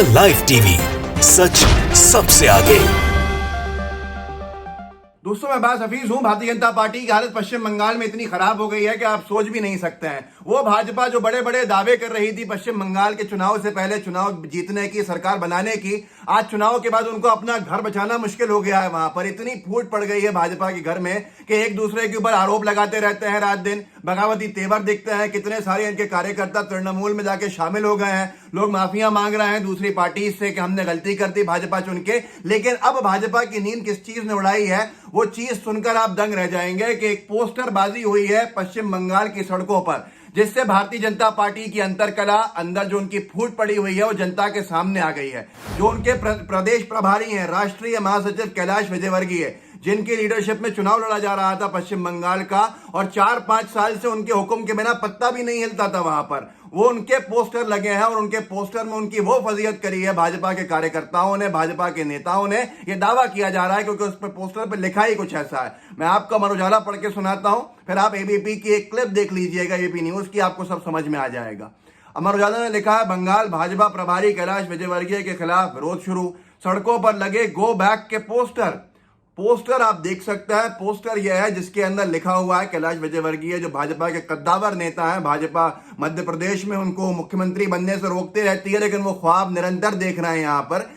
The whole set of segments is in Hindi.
द लाइव टीवी, सच सबसे आगे। दोस्तों, मैं बास हफीज हूं। भारतीय जनता पार्टी की हालत पश्चिम बंगाल में इतनी खराब हो गई है कि आप सोच भी नहीं सकते हैं। वो भाजपा जो बड़े बड़े दावे कर रही थी पश्चिम बंगाल के चुनाव से पहले, चुनाव जीतने की, सरकार बनाने की, आज चुनाव के बाद उनको अपना घर बचाना मुश्किल हो गया है। वहां पर इतनी फूट पड़ गई है भाजपा के घर में कि एक दूसरे के ऊपर आरोप लगाते रहते हैं रात दिन, बगावती तेवर दिखते हैं। कितने सारे इनके कार्यकर्ता तृणमूल में जाके शामिल हो गए हैं। लोग माफिया मांग रहे हैं दूसरी पार्टी से कि हमने गलती कर दी भाजपा चुन के। लेकिन अब भाजपा की नींद किस चीज ने उड़ाई है, वो चीज सुनकर आप दंग रह जाएंगे कि एक पोस्टरबाजी हुई है पश्चिम बंगाल की सड़कों पर, जिससे भारतीय जनता पार्टी की अंतरकला, अंदर जो उनकी फूट पड़ी हुई है, वो जनता के सामने आ गई है। जो उनके प्रदेश प्रभारी हैं, राष्ट्रीय महासचिव कैलाश विजयवर्गीय, जिनकी लीडरशिप में चुनाव लड़ा जा रहा था पश्चिम बंगाल का, और 4-5 साल से उनके हुक्म के बिना पत्ता भी नहीं हिलता था वहां पर, वो उनके पोस्टर लगे हैं और उनके पोस्टर में उनकी वो फजीयत करी है भाजपा के कार्यकर्ताओं ने, भाजपा के नेताओं ने। ये दावा किया जा रहा है क्योंकि उस पर पोस्टर पर लिखा ही कुछ ऐसा है। मैं आपको अमर उजाला पढ़ के सुनाता हूं, फिर आप एबीपी की एक क्लिप देख लीजिएगा, एबीपी न्यूज की, आपको सब समझ में आ जाएगा। अमर उजाला ने लिखा है, बंगाल भाजपा प्रभारी कैलाश विजयवर्गीय के खिलाफ विरोध शुरू, सड़कों पर लगे गो बैक के पोस्टर आप देख सकते हैं। पोस्टर यह है जिसके अंदर लिखा हुआ है, कैलाश विजयवर्गीय जो भाजपा के कद्दावर नेता हैं, भाजपा मध्य प्रदेश में उनको मुख्यमंत्री बनने से रोकती रहती है, लेकिन वो ख्वाब निरंतर देख रहे हैं यहाँ पर।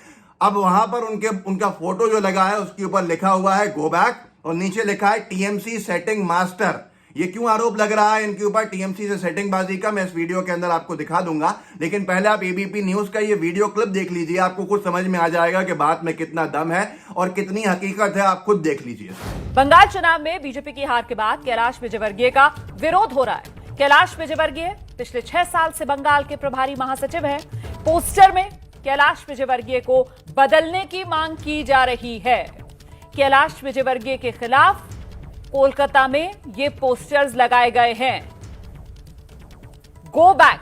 अब वहां पर उनका फोटो जो लगा है उसके ऊपर लिखा हुआ है गो बैक, और नीचे लिखा है टीएमसी सेटिंग मास्टर। ये क्यों आरोप लग रहा है इनके ऊपर टीएमसी से सेटिंग बाजी का, मैं इस वीडियो के अंदर आपको दिखा दूंगा। लेकिन पहले आप एबीपी न्यूज का ये वीडियो क्लिप देख लीजिए, आपको कुछ समझ में आ जाएगा कि बात में कितना दम है और कितनी हकीकत है। आप खुद देख लीजिए। बंगाल चुनाव में बीजेपी की हार के बाद कैलाश विजयवर्गीय का विरोध हो रहा है। कैलाश विजयवर्गीय पिछले 6 साल से बंगाल के प्रभारी महासचिव हैं। पोस्टर में कैलाश विजयवर्गीय को बदलने की मांग की जा रही है। कैलाश विजयवर्गीय के खिलाफ कोलकाता में ये पोस्टर्स लगाए गए हैं, गो बैक,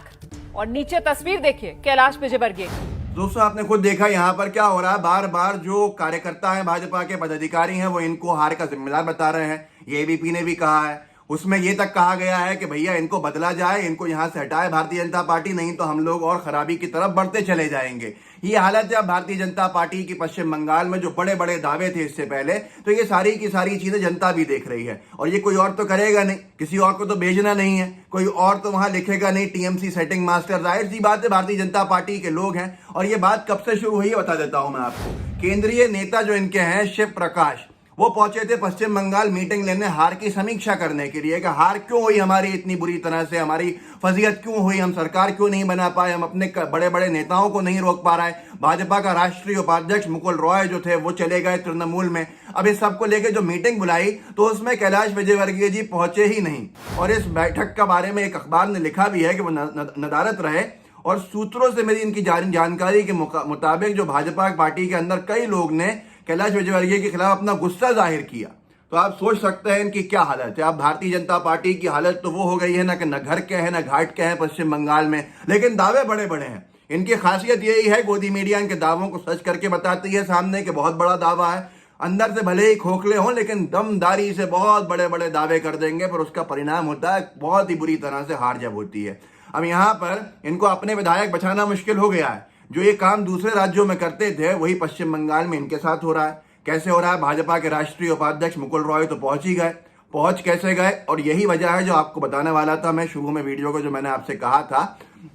और नीचे तस्वीर देखिए कैलाश विजयवर्गीय। दोस्तों, आपने खुद देखा यहाँ पर क्या हो रहा है। बार बार जो कार्यकर्ता हैं, भाजपा के पदाधिकारी हैं, वो इनको हार का जिम्मेदार बता रहे हैं। ये एबीपी ने भी कहा है, उसमें यह तक कहा गया है कि भैया इनको बदला जाए, इनको यहां से हटाए भारतीय जनता पार्टी, नहीं तो हम लोग और खराबी की तरफ बढ़ते चले जाएंगे। ये हालत है अब भारतीय जनता पार्टी की पश्चिम बंगाल में। जो बड़े बड़े दावे थे इससे पहले, तो ये सारी की सारी चीजें जनता भी देख रही है, और ये कोई और तो करेगा नहीं, किसी और को तो भेजना नहीं है, कोई और तो वहां लिखेगा नहीं टीएमसी सेटिंग मास्टर। जाहिर सी बात है भारतीय जनता पार्टी के लोग हैं। और ये बात कब से शुरू हुई है बता देता हूं मैं आपको। केंद्रीय नेता जो इनके हैं शिव प्रकाश, वो पहुंचे थे पश्चिम बंगाल मीटिंग लेने, हार की समीक्षा करने के लिए कि हार क्यों हुई हमारी इतनी बुरी तरह से, हमारी फजीयत क्यों हुई, हम सरकार क्यों नहीं बना पाए, हम अपने बड़े बड़े नेताओं को नहीं रोक पा रहे। भाजपा का राष्ट्रीय उपाध्यक्ष मुकुल रॉय जो थे वो चले गए तृणमूल में। अब इस सबको लेकर जो मीटिंग बुलाई तो उसमें कैलाश विजयवर्गीय जी पहुंचे ही नहीं। और इस बैठक के बारे में एक अखबार ने लिखा भी है कि वो नदारत रहे। और सूत्रों से मेरी इनकी जानकारी के मुताबिक जो भाजपा पार्टी के अंदर कई लोग ने कैलाश विजयवर्गीय के खिलाफ अपना गुस्सा जाहिर किया। तो आप सोच सकते हैं इनकी क्या हालत है। अब भारतीय जनता पार्टी की हालत तो वो हो गई है ना कि न घर के हैं न घाट के हैं पश्चिम बंगाल में, लेकिन दावे बड़े बड़े हैं। इनकी खासियत यही है, गोदी मीडिया इनके दावों को सच करके बताती है सामने कि बहुत बड़ा दावा है। अंदर से भले ही खोखले हों, लेकिन दमदारी से बहुत बड़े बड़े दावे कर देंगे, पर उसका परिणाम होता है बहुत ही बुरी तरह से हार जब होती है। अब यहाँ पर इनको अपने विधायक बचाना मुश्किल हो गया है। जो ये काम दूसरे राज्यों में करते थे वही पश्चिम बंगाल में इनके साथ हो रहा है। कैसे हो रहा है? भाजपा के राष्ट्रीय उपाध्यक्ष मुकुल रॉय तो पहुंच ही गए। पहुंच कैसे गए? और यही वजह है जो आपको बताने वाला था मैं शुरू में वीडियो को, जो मैंने आपसे कहा था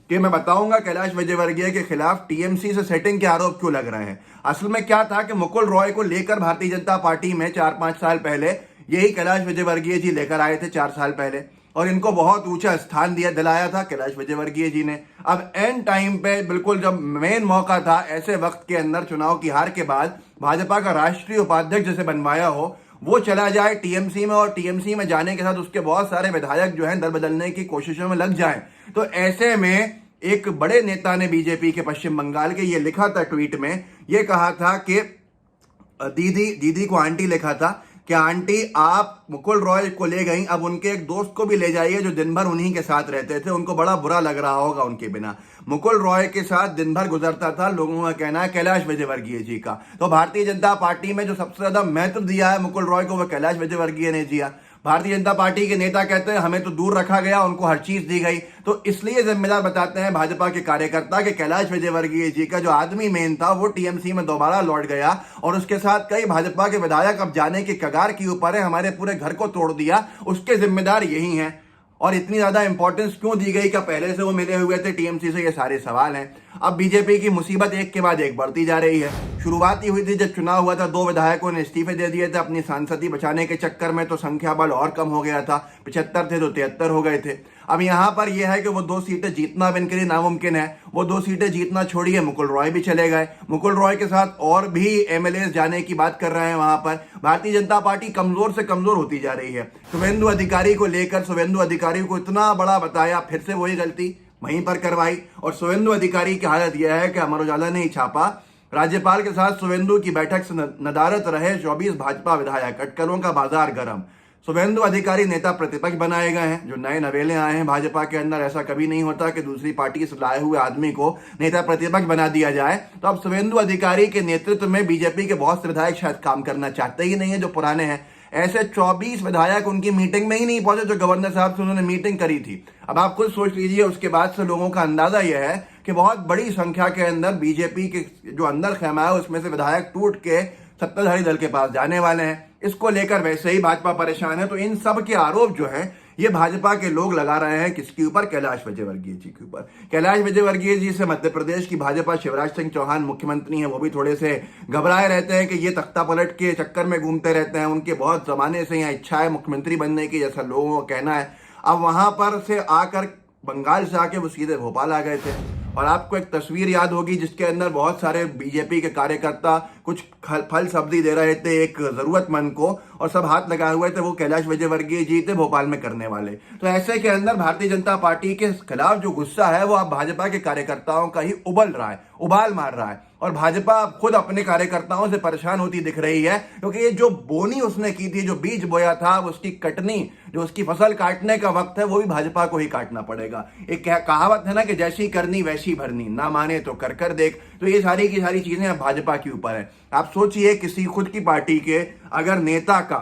कि मैं बताऊंगा कैलाश विजयवर्गीय के खिलाफ टीएमसी से सेटिंग के आरोप क्यों लग रहे हैं। असल में क्या था कि मुकुल रॉय को लेकर भारतीय जनता पार्टी में 4-5 साल पहले यही कैलाश विजयवर्गीय जी लेकर आए थे, 4 साल पहले, और इनको बहुत ऊंचा स्थान दिलाया था कैलाश विजयवर्गीय जी ने। अब एंड टाइम पे, बिल्कुल जब मेन मौका था, ऐसे वक्त के अंदर चुनाव की हार के बाद भाजपा का राष्ट्रीय उपाध्यक्ष जैसे बनवाया हो, वो चला जाए टीएमसी में, और टीएमसी में जाने के साथ उसके बहुत सारे विधायक जो हैं दल बदलने की कोशिशों में लग जाएं। तो ऐसे में एक बड़े नेता ने बीजेपी के पश्चिम बंगाल के ये लिखा था ट्वीट में, ये कहा था कि दीदी को आंटी लिखा था कि आंटी आप मुकुल रॉय को ले गई, अब उनके एक दोस्त को भी ले जाइए जो दिन भर उन्हीं के साथ रहते थे, उनको बड़ा बुरा लग रहा होगा उनके बिना। मुकुल रॉय के साथ दिन भर गुजरता था, लोगों का कहना है कैलाश विजयवर्गीय जी का। तो भारतीय जनता पार्टी में जो सबसे ज्यादा महत्व दिया है मुकुल रॉय को, वह कैलाश विजयवर्गीय ने दिया। भारतीय जनता पार्टी के नेता कहते हैं हमें तो दूर रखा गया, उनको हर चीज दी गई। तो इसलिए जिम्मेदार बताते हैं भाजपा के कार्यकर्ता कि कैलाश विजयवर्गीय जी का जो आदमी मेन था वो टीएमसी में दोबारा लौट गया और उसके साथ कई भाजपा के विधायक अब जाने के कगार के ऊपर है, हमारे पूरे घर को तोड़ दिया, उसके जिम्मेदार यही हैं। और इतनी ज्यादा इंपॉर्टेंस क्यों दी गई, क्या पहले से वो मिले हुए थे टीएमसी से, ये सारे सवाल हैं। अब बीजेपी की मुसीबत एक के बाद एक बढ़ती जा रही है। शुरुआत ही हुई थी जब चुनाव हुआ था, 2 विधायकों ने इस्तीफे दे दिए थे अपनी सांसदी बचाने के चक्कर में, तो संख्या बल और कम हो गया था, 75 थे तो 73 हो गए थे। अब यहां पर यह है कि वो 2 सीटें जीतना अब इनके लिए नामुमकिन है। वो 2 सीटें जीतना छोड़िए, मुकुल रॉय भी चले गए, मुकुल रॉय के साथ और भी एमएलए जाने की बात कर रहे हैं। वहां पर भारतीय जनता पार्टी कमजोर से कमजोर होती जा रही है। शुभेंदु अधिकारी को लेकर शुभेंदु अधिकारी को इतना बड़ा बताया, फिर से वही गलती वहीं पर करवाई। और शुभेंदु अधिकारी की हालत यह है कि अमर उजाला ने ही छापा, राज्यपाल के साथ शुभेंदु की बैठक से नदारत रहे 24 भाजपा विधायक, अटकलों का बाजार गर्म। शुभेंदु अधिकारी नेता प्रतिपक्ष बनाए गए हैं, जो नए नवेले आए हैं भाजपा के अंदर। ऐसा कभी नहीं होता कि दूसरी पार्टी से लाए हुए आदमी को नेता प्रतिपक्ष बना दिया जाए। तो अब शुभेंदु अधिकारी के नेतृत्व में बीजेपी के बहुत से विधायक शायद काम करना चाहते ही नहीं है, जो पुराने हैं। ऐसे 24 विधायक उनकी मीटिंग में ही नहीं पहुंचे जो गवर्नर साहब से उन्होंने मीटिंग करी थी। अब आप खुद सोच लीजिए, उसके बाद से लोगों का अंदाजा यह है कि बहुत बड़ी संख्या के अंदर बीजेपी के जो अंदर खेमा है उसमें से विधायक टूट के सत्ताधारी दल के पास जाने वाले हैं। इसको लेकर वैसे ही भाजपा परेशान है। तो इन सब के आरोप जो है ये भाजपा के लोग लगा रहे हैं किसके ऊपर, कैलाश विजयवर्गीय जी के ऊपर। कैलाश विजयवर्गीय जी से मध्य प्रदेश की भाजपा, शिवराज सिंह चौहान मुख्यमंत्री हैं, वो भी थोड़े से घबराए रहते हैं कि ये तख्ता पलट के चक्कर में घूमते रहते हैं। उनके बहुत जमाने से यहाँ इच्छा है मुख्यमंत्री बनने की, जैसा लोगों का कहना है। अब वहां पर से आकर बंगाल से आके वो सीधे भोपाल आ गए थे। और आपको एक तस्वीर याद होगी जिसके अंदर बहुत सारे बीजेपी के कार्यकर्ता कुछ फल सब्जी दे रहे थे एक जरूरतमंद को, और सब हाथ लगाए हुए थे, वो कैलाश विजयवर्गीय जी थे भोपाल में करने वाले। तो ऐसे के अंदर भारतीय जनता पार्टी के खिलाफ जो गुस्सा है वो अब भाजपा के कार्यकर्ताओं का ही उबल रहा है, उबाल मार रहा है। और भाजपा खुद अपने कार्यकर्ताओं से परेशान होती दिख रही है, क्योंकि ये जो बोनी उसने की थी, जो बीज बोया था, उसकी कटनी, जो उसकी फसल काटने का वक्त है, वो भी भाजपा को ही काटना पड़ेगा। एक कहावत है ना कि जैसी करनी वैसी भरनी, ना माने तो कर देख। तो ये सारी की सारी चीजें अब भाजपा के ऊपर है। आप सोचिए, किसी खुद की पार्टी के अगर नेता का,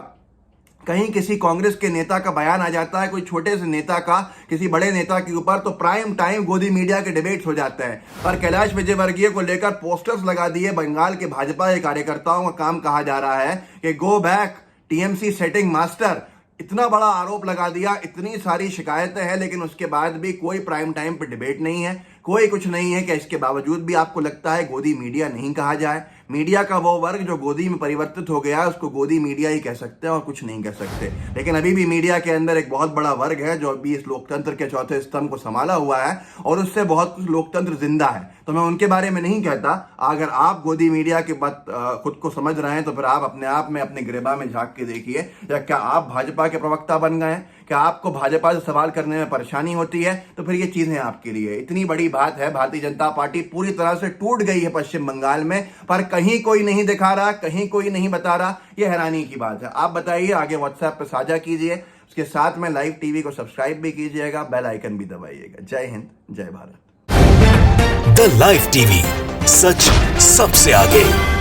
कहीं किसी कांग्रेस के नेता का बयान आ जाता है, कोई छोटे से नेता का किसी बड़े नेता के ऊपर, तो प्राइम टाइम गोदी मीडिया के डिबेट्स हो जाते हैं। पर कैलाश विजयवर्गीय को लेकर पोस्टर्स लगा दिए बंगाल के भाजपा के कार्यकर्ताओं का काम कहा जा रहा है कि go back TMC setting master. इतना बड़ा आरोप लगा दिया, इतनी सारी शिकायतें हैं, लेकिन उसके बाद भी कोई प्राइम टाइम पर डिबेट नहीं है, कोई कुछ नहीं है। कि इसके बावजूद भी आपको लगता है गोदी मीडिया नहीं कहा जाए? मीडिया का वो वर्ग जो गोदी में परिवर्तित हो गया है उसको गोदी मीडिया ही कह सकते हैं और कुछ नहीं कह सकते। लेकिन अभी भी मीडिया के अंदर एक बहुत बड़ा वर्ग है जो अभी इस लोकतंत्र के चौथे स्तंभ को संभाला हुआ है और उससे बहुत कुछ लोकतंत्र जिंदा है। तो मैं उनके बारे में नहीं कहता। अगर आप गोदी मीडिया के बात खुद को समझ रहे हैं तो फिर आप अपने आप में अपने गिरेबा में झांक के देखिए, या क्या आप भाजपा के प्रवक्ता बन गए हैं? क्या आपको भाजपा से सवाल करने में परेशानी होती है? तो फिर ये चीजें आपके लिए इतनी बड़ी बात है। भारतीय जनता पार्टी पूरी तरह से टूट गई है पश्चिम बंगाल में, पर कहीं कोई नहीं दिखा रहा, कहीं कोई नहीं बता रहा। ये हैरानी की बात है। आप बताइए, आगे व्हाट्सएप पे साझा कीजिए, उसके साथ में लाइव टीवी को सब्सक्राइब भी कीजिएगा, बेल आइकन भी दबाइएगा। जय हिंद, जय भारत। द लाइव टीवी, सच सबसे आगे।